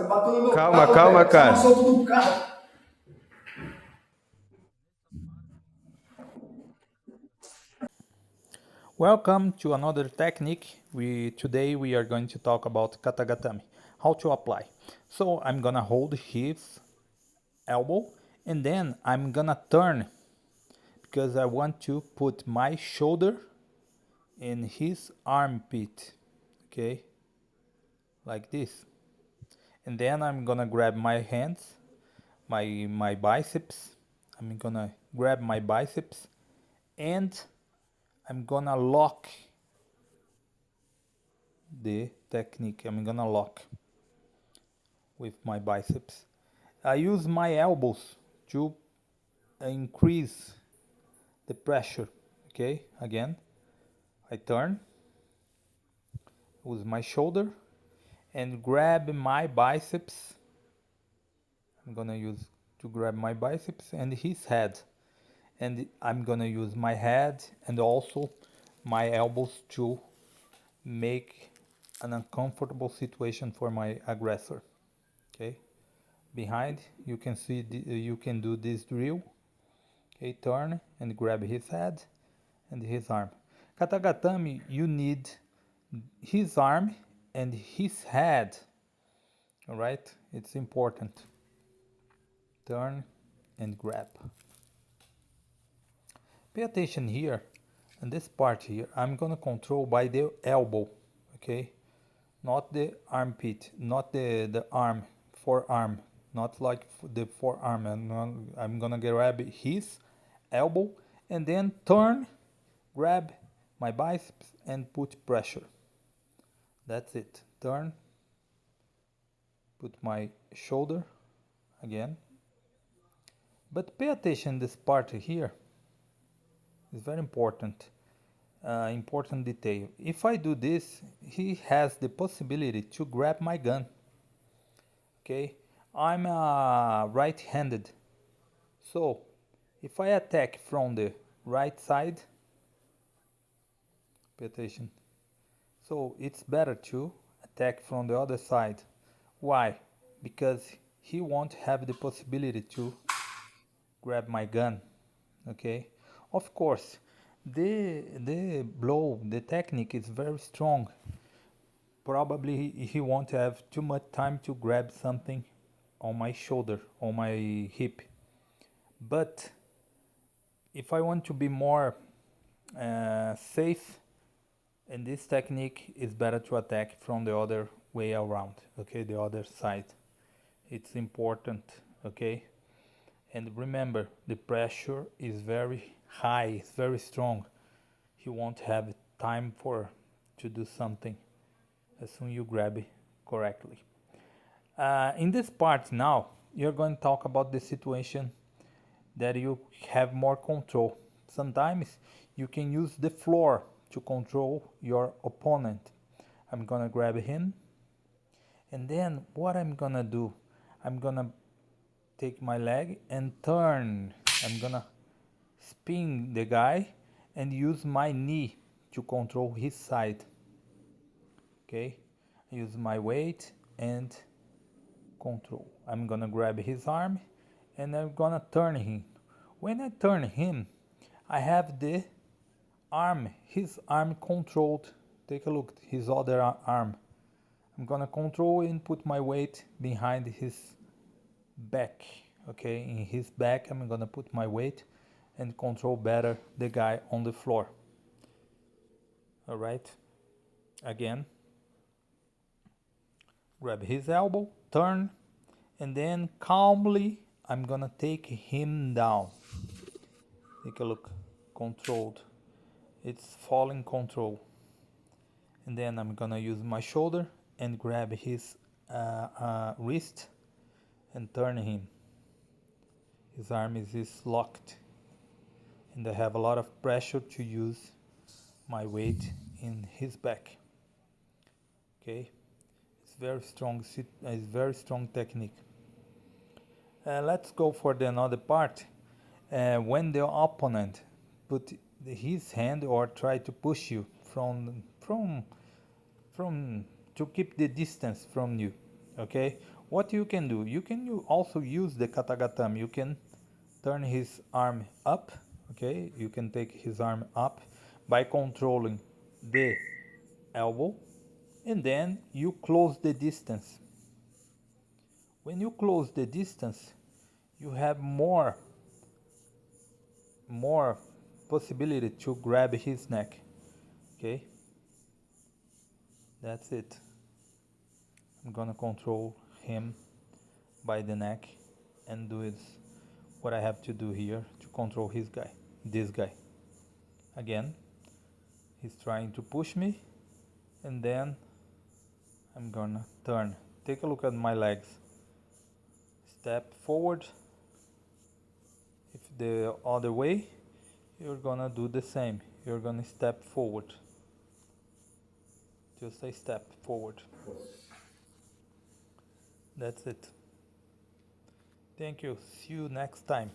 Calma, calma, cara. Welcome to another technique. Today we are going to talk about Kata Gatame, how to apply. So I'm gonna hold his elbow and then I'm gonna turn because I want to put my shoulder in his armpit, okay, like this. And then I'm gonna grab my hands, my biceps. I'm gonna grab my biceps and I'm gonna lock the technique. I'm gonna lock with my biceps. I use my elbows to increase the pressure. Okay, again, I turn with my shoulder and grab my biceps. I'm gonna use to grab my biceps and his head. And I'm gonna use my head and also my elbows to make an uncomfortable situation for my aggressor. Okay, behind you can see you can do this drill. Okay, turn and grab his head and his arm. Kata Gatame, you need his arm and his head. All right, it's important. Turn and grab. Pay attention here, in this part here, I'm gonna control by the elbow, okay? Not the armpit, not the arm, forearm, not like the forearm. I'm gonna grab his elbow and then turn, grab my biceps and put pressure. That's it. Turn, put my shoulder again. But pay attention this part here. It's very important. Important detail. If I do this, he has the possibility to grab my gun. Okay, I'm right-handed. So if I attack from the right side, pay attention. So it's better to attack from the other side. Why? Because he won't have the possibility to grab my gun. Okay, of course the blow, the technique is very strong. Probably he won't have too much time to grab something on my shoulder, on my hip. But if I want to be more safe, in this technique it's better to attack from the other way around, okay, the other side. It's important, okay? And remember, the pressure is very high, it's very strong. He won't have time to do something as soon you grab it correctly. In this part now, you're going to talk about the situation that you have more control. Sometimes you can use the floor to control your opponent. I'm gonna grab him, and then what I'm gonna do, I'm gonna take my leg and turn. I'm gonna spin the guy and use my knee to control his side. Okay, use my weight and control. I'm gonna grab his arm and I'm gonna turn him. When I turn him, I have the arm, his arm controlled. Take a look, his other arm. I'm gonna control and put my weight behind his back. Okay, in his back I'm gonna put my weight and control better the guy on the floor. All right, again, grab his elbow, turn, and then calmly I'm gonna take him down. Take a look, controlled, it's falling control. And then I'm gonna use my shoulder and grab his wrist and turn him. His arm is locked and I have a lot of pressure to use my weight in his back. Okay, it's very strong. It's very strong technique. Let's go for the another part. When the opponent put his hand or try to push you from to keep the distance from you. Okay, what you can do, you can also use the Kata Gatame. You can turn his arm up, okay? You can take his arm up by controlling the elbow, and then you close the distance. When you close the distance, you have more possibility to grab his neck, okay? That's it. I'm gonna control him by the neck and do it what I have to do here to control this guy. Again, he's trying to push me, and then I'm gonna turn. Take a look at my legs. Step forward. If the other way, you're gonna do the same. You're gonna step forward. Just a step forward. That's it. Thank you. See you next time.